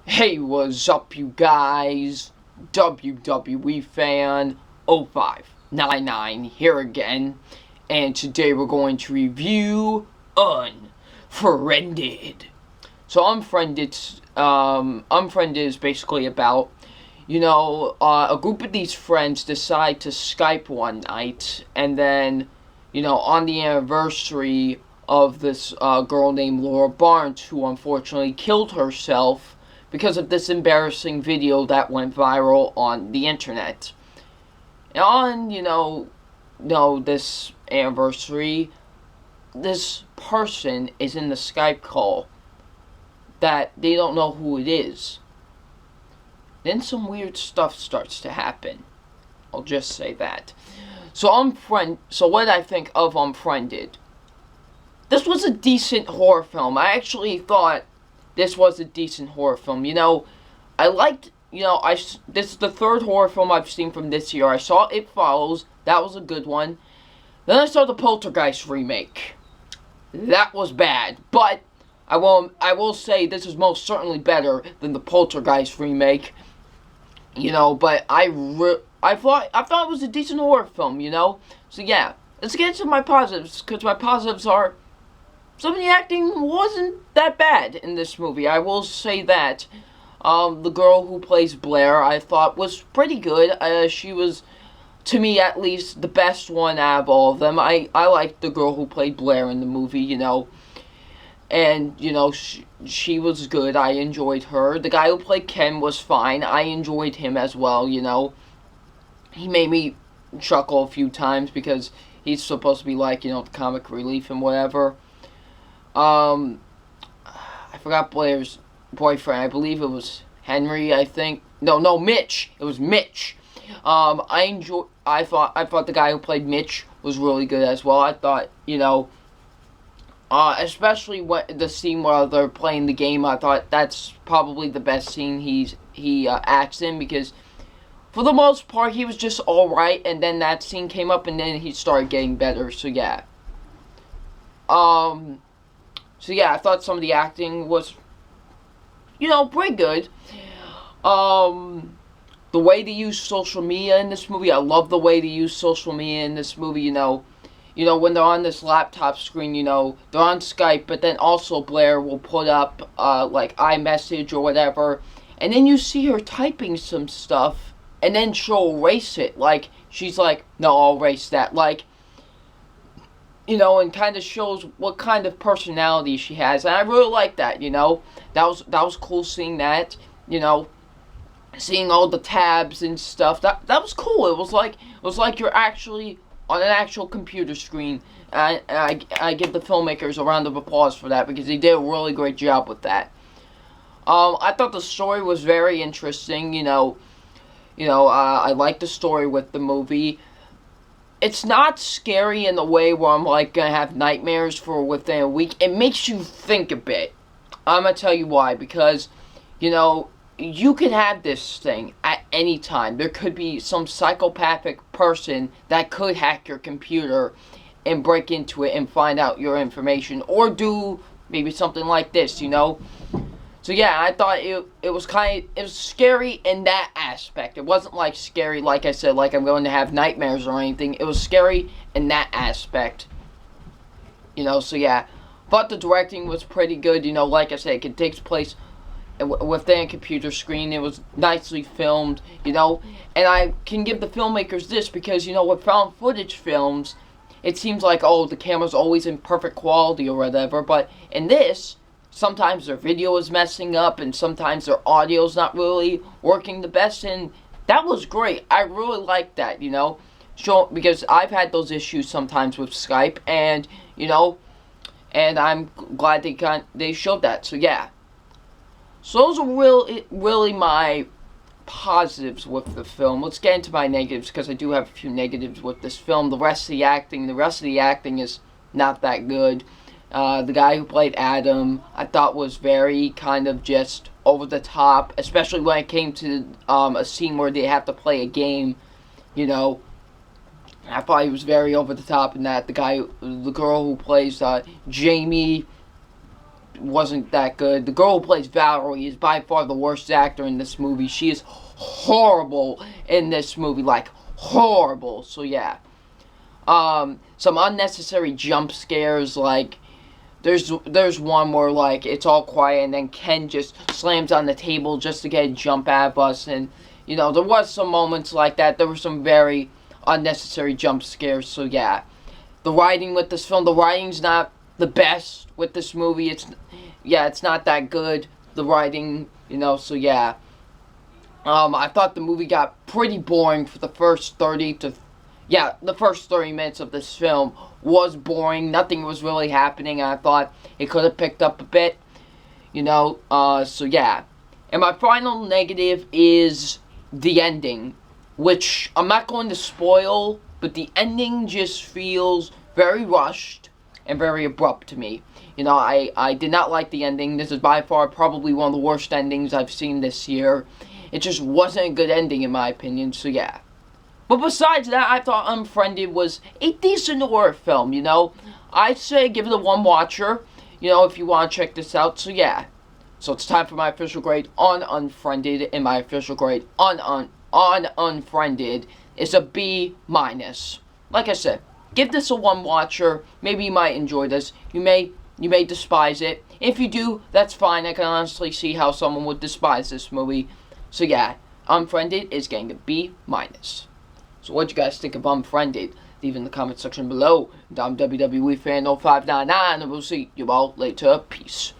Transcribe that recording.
Hey, what's up, you guys? WWE fan 0599 here again, and today we're going to review Unfriended. So Unfriended is basically about, a group of these friends decide to Skype one night, and then, on the anniversary of this girl named Laura Barnes, who unfortunately killed herself because of this embarrassing video that went viral on the internet. And on, this anniversary, this person is in the Skype call that they don't know who it is. Then some weird stuff starts to happen. I'll just say that. So what did I think of Unfriended? This was a decent horror film. I actually thought this was a decent horror film. I liked, this is the third horror film I've seen from this year. I saw It Follows. That was a good one. Then I saw the Poltergeist remake. That was bad. But I will say this is most certainly better than the Poltergeist remake. But I thought it was a decent horror film, So yeah, let's get into my positives, because my positives are some of the acting wasn't that bad in this movie. I will say that. The girl who plays Blair, I thought was pretty good. She was, to me at least, the best one out of all of them. I liked the girl who played Blair in the movie, And, she was good. I enjoyed her. The guy who played Ken was fine. I enjoyed him as well, He made me chuckle a few times because he's supposed to be like, the comic relief and whatever. I forgot Blair's boyfriend. I believe it was Henry, I think. No, Mitch. It was Mitch. I thought the guy who played Mitch was really good as well. I thought, especially the scene where they're playing the game, I thought that's probably the best scene he acts in, because for the most part he was just alright, and then that scene came up and then he started getting better, so yeah. So yeah, I thought some of the acting was, pretty good. The way they use social media in this movie, I love the way they use social media in this movie, when they're on this laptop screen, they're on Skype, but then also Blair will put up, like, iMessage or whatever, and then you see her typing some stuff, and then she'll erase it, like, she's like, no, I'll erase that, like, and kind of shows what kind of personality she has, and I really like that, that was cool seeing that, seeing all the tabs and stuff. That was cool. It was like you're actually on an actual computer screen, and I give the filmmakers a round of applause for that, because they did a really great job with that. I thought the story was very interesting. I liked the story with the movie. It's not scary in the way where I'm like gonna have nightmares for within a week. It makes you think a bit. I'm gonna tell you why, because you could have this thing at any time. There could be some psychopathic person that could hack your computer and break into it and find out your information, or do maybe something like this, So yeah, I thought it was scary in that aspect. It wasn't like scary, like I said, like I'm going to have nightmares or anything. It was scary in that aspect. So yeah. But the directing was pretty good, like I said, it takes place within a computer screen. It was nicely filmed, and I can give the filmmakers this, because, with found footage films, it seems like, oh, the camera's always in perfect quality or whatever, but in this, sometimes their video is messing up, and sometimes their audio's not really working the best, and that was great. I really liked that, because I've had those issues sometimes with Skype, and, and I'm glad they showed that, so yeah. So those are really my positives with the film. Let's get into my negatives, because I do have a few negatives with this film. The rest of the acting is not that good. The guy who played Adam, I thought was very kind of just over the top, especially when it came to a scene where they have to play a game, I thought he was very over the top in that. The girl who plays Jamie, wasn't that good. The girl who plays Valerie is by far the worst actor in this movie. She is horrible in this movie, like horrible. So yeah, some unnecessary jump scares. Like there's one where like it's all quiet and then Ken just slams on the table just to get a jump out of us, and there was some moments like that. There were some very unnecessary jump scares. So yeah, the writing with this film, the writing's not the best with this movie. It's not that good, the writing, so yeah. I thought the movie got pretty boring for the first 30 minutes of this film was boring. Nothing was really happening. I thought it could have picked up a bit, so yeah. And my final negative is the ending, which I'm not going to spoil, but the ending just feels very rushed and very abrupt to me. I did not like the ending. This is by far probably one of the worst endings I've seen this year. It just wasn't a good ending in my opinion, so yeah. But besides that, I thought Unfriended was a decent horror film, I'd say give it a one watcher, if you want to check this out, so yeah. So it's time for my official grade on Unfriended, and my official grade on Unfriended is a B-. Like I said, give this a one watcher. Maybe you might enjoy this. You may despise it. If you do, that's fine. I can honestly see how someone would despise this movie. So yeah, Unfriended is getting a B-. So what do you guys think of Unfriended? Leave in the comment section below. I'm WWE Fan 0599, and we'll see you all later. Peace.